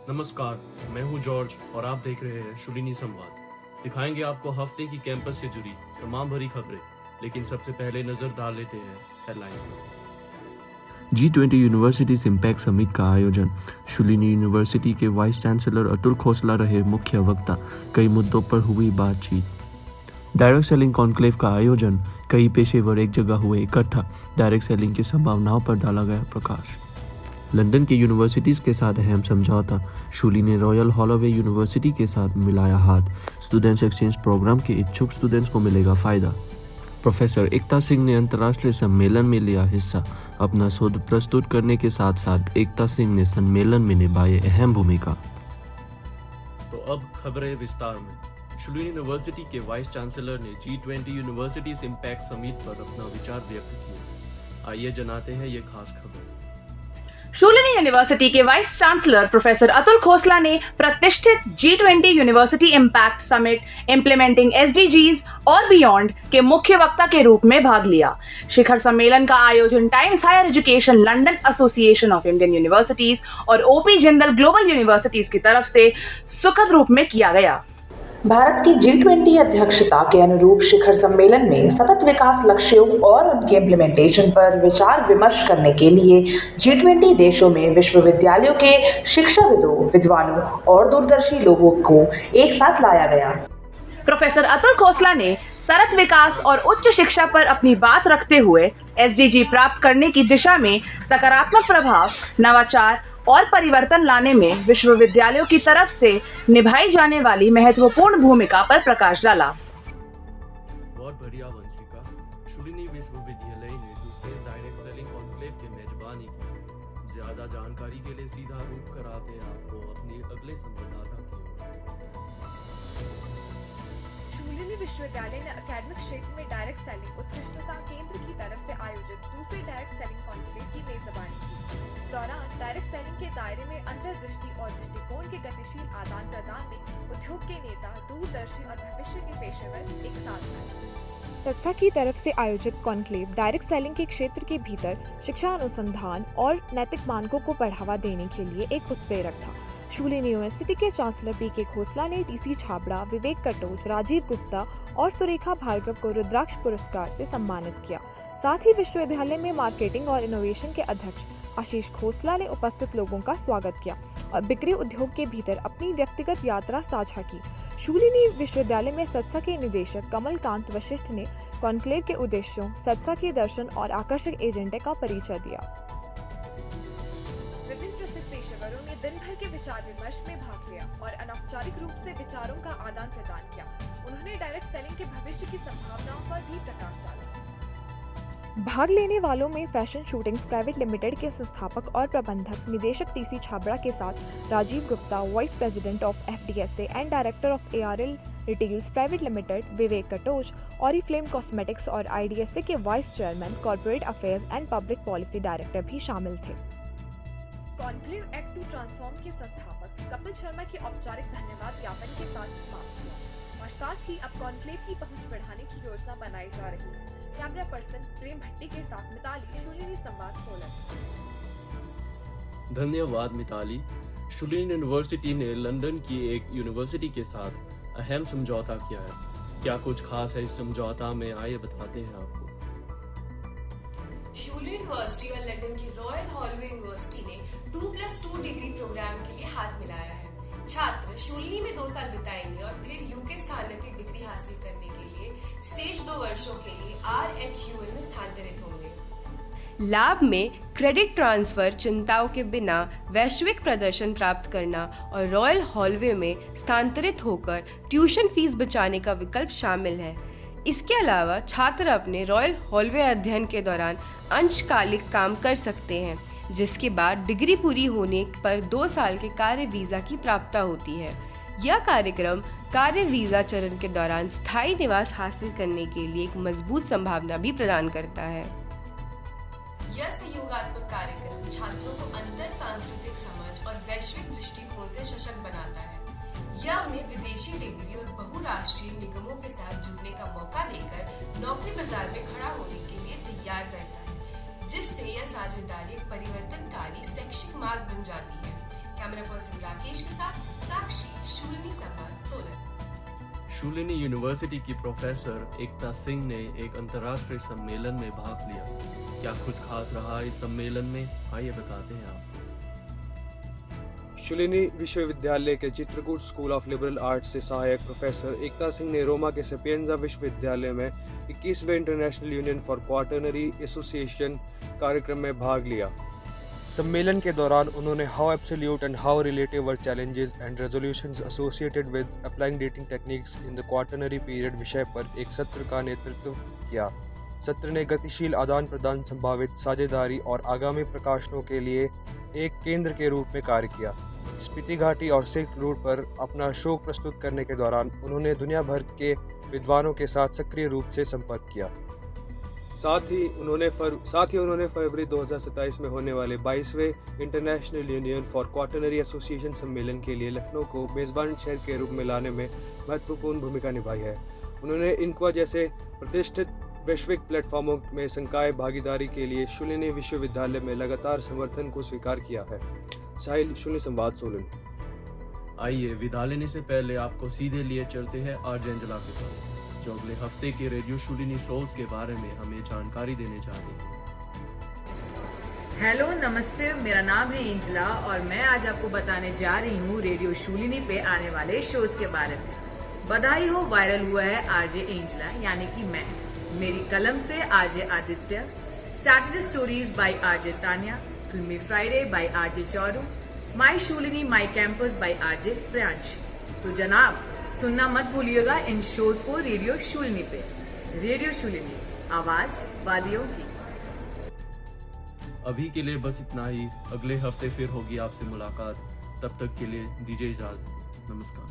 नमस्कार, मैं हूं जॉर्ज और आप देख रहे हैं शुलिनी संवाद। दिखाएंगे आपको हफ्ते की कैंपस से जुड़ी तमाम भरी खबरें, लेकिन सबसे पहले नजर डाल लेते हैं हेडलाइंस पर। G20 यूनिवर्सिटीज इम्पैक्ट समिट का आयोजन। शुलिनी यूनिवर्सिटी के वाइस चांसलर अतुल खोसला रहे मुख्य वक्ता। कई मुद्दों पर हुई बातचीत। डायरेक्ट सेलिंग कॉन्क्लेव का आयोजन। कई पेशेवर एक जगह हुए इकट्ठा। डायरेक्ट सेलिंग की संभावनाओं पर डाला गया प्रकाश। लंदन की यूनिवर्सिटीज के साथ अहम समझौता। शुली ने रॉयल हॉलोवे यूनिवर्सिटी के साथ मिलाया हाथ। स्टूडेंट्स एक्सचेंज प्रोग्राम के इच्छुक स्टूडेंट्स को मिलेगा फायदा। प्रोफेसर एकता सिंह ने अंतर्राष्ट्रीय सम्मेलन में लिया हिस्सा। अपना शोध प्रस्तुत करने के साथ साथ एकता सिंह ने सम्मेलन में निभाई अहम भूमिका। तो अब खबरें विस्तार में। शुलिनी यूनिवर्सिटी के वाइस चांसलर ने G20 यूनिवर्सिटीज इम्पैक्ट समिट पर अपना विचार व्यक्त किया। आइए जनाते हैं ये खास खबर। शुलिनी यूनिवर्सिटी के vice chancellor professor Atul Khosla ने प्रतिष्ठित G20 university impact summit implementing SDGs और बियॉन्ड के मुख्य वक्ता के रूप में भाग लिया। शिखर सम्मेलन का आयोजन Times Higher Education, London Association of Indian Universities और OP जिंदल ग्लोबल यूनिवर्सिटीज की तरफ से सुखद रूप में किया गया। भारत की G20 अध्यक्षता के अनुरूप शिखर सम्मेलन में सतत विकास लक्ष्यों और उनके इम्प्लीमेंटेशन पर विचार विमर्श करने के लिए G20 देशों में विश्वविद्यालयों के शिक्षाविदों, विद्वानों और दूरदर्शी लोगों को एक साथ लाया गया। प्रोफेसर अतुल खोसला ने सतत विकास और उच्च शिक्षा पर अपनी बात रखते हुए SDG प्राप्त करने की दिशा में सकारात्मक प्रभाव, नवाचार और परिवर्तन लाने में विश्वविद्यालयों की तरफ से निभाई जाने वाली महत्वपूर्ण भूमिका पर प्रकाश डाला। बहुत बढ़िया वंशिका। शुलिनी विश्वविद्यालय ने दूसरे डायरेक्ट सेलिंग कॉन्क्लेव की मेजबानी की। ज्यादा जानकारी के लिए सीधा रुख कराते हैं आपको अपनी अगले संवाददाता की ओर। शुलिनी विश्वविद्यालय ने एकेडमिक क्षेत्र में डायरेक्ट सेलिंग उत्कृष्टता केंद्र की तरफ से आयोजित दूसरे डायरेक्ट सेलिंग कॉन्क्लेव की मेजबानी की। इस दौरान डायरेक्ट सेलिंग के दायरे में अंतर्दृष्टि और दृष्टिकोण के गतिशील आदान प्रदान में उद्योग के नेता, दूरदर्शी और भविष्य के पेशेवर एक साथ आए। संस्था की तरफ से आयोजित कॉन्क्लेव डायरेक्ट सेलिंग के क्षेत्र के भीतर शिक्षा अनुसंधान और नैतिक मानकों को बढ़ावा देने के लिए एक उत्प्रेरक था। शुलिनी यूनिवर्सिटी के चांसलर PK खोसला ने TC छाबड़ा, विवेक कटोच, राजीव गुप्ता और सुरेखा भार्गव को रुद्राक्ष पुरस्कार से सम्मानित किया। साथ ही विश्वविद्यालय में मार्केटिंग और इनोवेशन के अध्यक्ष आशीष खोसला ने उपस्थित लोगों का स्वागत किया और बिक्री उद्योग के भीतर अपनी व्यक्तिगत यात्रा साझा की। शुलिनी विश्वविद्यालय में संस्था के निदेशक कमलकांत वशिष्ठ ने कॉन्क्लेव के उद्देश्यों, संस्था के दर्शन और आकर्षक एजेंडे का परिचय दिया। विभिन्न प्रसिद्ध पेशेवरों ने दिन भर के विचार विमर्श में भाग लिया और अनौपचारिक रूप से विचारों का आदान प्रदान किया। उन्होंने डायरेक्ट सेलिंग के भविष्य की संभावनाओं पर भी प्रकाश डाला। भाग लेने वालों में फैशन शूटिंग्स प्राइवेट लिमिटेड के संस्थापक और प्रबंधक निदेशक TC छाबड़ा के साथ Rajiv Gupta, vice president of FDSA and director of ARL retails private limited Vivek Katoch, Oriflame cosmetics और IDSA के vice chairman, corporate affairs and public policy director भी शामिल थे। कॉन्क्लेव एक्ट टू ट्रांसफॉर्म के संस्थापक कपिल शर्मा के औपचारिक धन्यवाद ज्ञापन के साथ समाप्त हुआ और साथ ही अब कॉन्क्लेव की पहुंच बढ़ाने की योजना बनाई जा रही है। कैमरा पर्सन प्रेम भट्टी के साथ मिताली, शुलिनी संवाद सोलन। धन्यवाद मिताली। शुलिनी यूनिवर्सिटी ने लंदन की एक यूनिवर्सिटी के साथ अहम समझौता किया है। क्या कुछ खास है इस समझौता में, आइए बताते हैं आपको। शुलिनी यूनिवर्सिटी और लंदन की रॉयल हॉलोवे यूनिवर्सिटी ने 2+2 डिग्री प्रोग्राम के लिए हाथ मिलाया है। छात्र शुलिनी में 2 साल बिताएंगे और फिर UK स्थानांतरित डिग्री हासिल करने के लिए शेष 2 वर्षों के लिए RHUL में स्थानांतरित होंगे। लाभ में क्रेडिट ट्रांसफर, चिंताओं के बिना वैश्विक प्रदर्शन प्राप्त करना और रॉयल हॉलोवे में स्थानांतरित होकर ट्यूशन फीस बचाने का विकल्प शामिल है। इसके अलावा छात्र अपने रॉयल हॉलोवे अध्ययन के दौरान अंशकालिक काम कर सकते हैं, जिसके बाद डिग्री पूरी होने पर 2 साल के कार्य वीजा की प्राप्तता होती है। यह कार्यक्रम कार्य वीजा चरण के दौरान स्थायी निवास हासिल करने के लिए एक मजबूत संभावना भी प्रदान करता है। यह सहयोगात्मक कार्यक्रम छात्रों को अंतर सांस्कृतिक समझ और वैश्विक दृष्टिकोण से सशक्त बनाता है। यह उन्हें विदेशी डिग्री और बहुराष्ट्रीय निगमों के साथ जुड़ने का मौका देकर नौकरी बाजार में खड़ा होने के लिए तैयार करता है, जिससे यह साझेदारी एक परिवर्तनकारी शैक्षिक मार्ग बन जाती है। कैमरा पर्सन राकेश के साथ साक्षी, शूलिनी संवाद, सोलन। शूलिनी यूनिवर्सिटी की प्रोफेसर एकता सिंह ने एक अंतर्राष्ट्रीय सम्मेलन में भाग लिया। क्या कुछ खास रहा इस सम्मेलन में, आइए बताते हैं आपको। शूलिनी विश्वविद्यालय के Chitrakoot school of liberal arts से सहायक प्रोफेसर एकता सिंह ने रोमा के सेपिएंजा विश्वविद्यालय में 21वें International Union for Quaternary Association कार्यक्रम में भाग लिया। सम्मेलन के दौरान उन्होंने how absolute and how relative were challenges and resolutions associated with applying dating techniques in the Quaternary period विषय पर एक सत्र का नेतृत्व किया। सत्र ने गतिशील आदान प्रदान, संभावित साझेदारी और आगामी प्रकाशनों के लिए एक केंद्र के रूप में कार्य किया। स्पीति घाटी और सिल्क रूट पर अपना शोक प्रस्तुत करने के दौरान उन्होंने दुनिया भर के विद्वानों के साथ सक्रिय रूप से संपर्क किया। साथ ही उन्होंने फरवरी 2027 में होने वाले 22वें International Union for Quaternary Association सम्मेलन के लिए लखनऊ को मेजबान शहर के रूप में लाने में महत्वपूर्ण भूमिका निभाई है। उन्होंने इनक्वा जैसे प्रतिष्ठित वैश्विक प्लेटफॉर्मों में संकाय भागीदारी के लिए शूलिनी विश्वविद्यालय में लगातार समर्थन को स्वीकार किया है। साहिल, शूलिनी संवाद, सोलन। आइए विदा लेने से पहले आपको सीधे लिए चलते हैं आरजे एंजला के पास, जो अगले हफ्ते के रेडियो शूलिनी शोज के बारे में हमें जानकारी देने जा रही है। हेलो, नमस्ते, मेरा नाम है एंजला और मैं आज आपको बताने जा रही हूँ रेडियो शूलिनी पे आने वाले शोज के बारे में। बधाई हो, वायरल हुआ है आरजे एंजला यानी कि मैं, मेरी कलम से RJ Aditya, Saturday stories by RJ Tanya, फिल्मी Friday by RJ Chauru, my Shoolini my campus by RJ Priyansh. तो जनाब, सुनना मत भूलिएगा इन शोज को रेडियो शूलिनी पे। रेडियो शूलिनी, आवाज वादियों की। अभी के लिए बस इतना ही। अगले हफ्ते फिर होगी आपसे मुलाकात। तब तक के लिए दीजिए इजाजत। नमस्कार।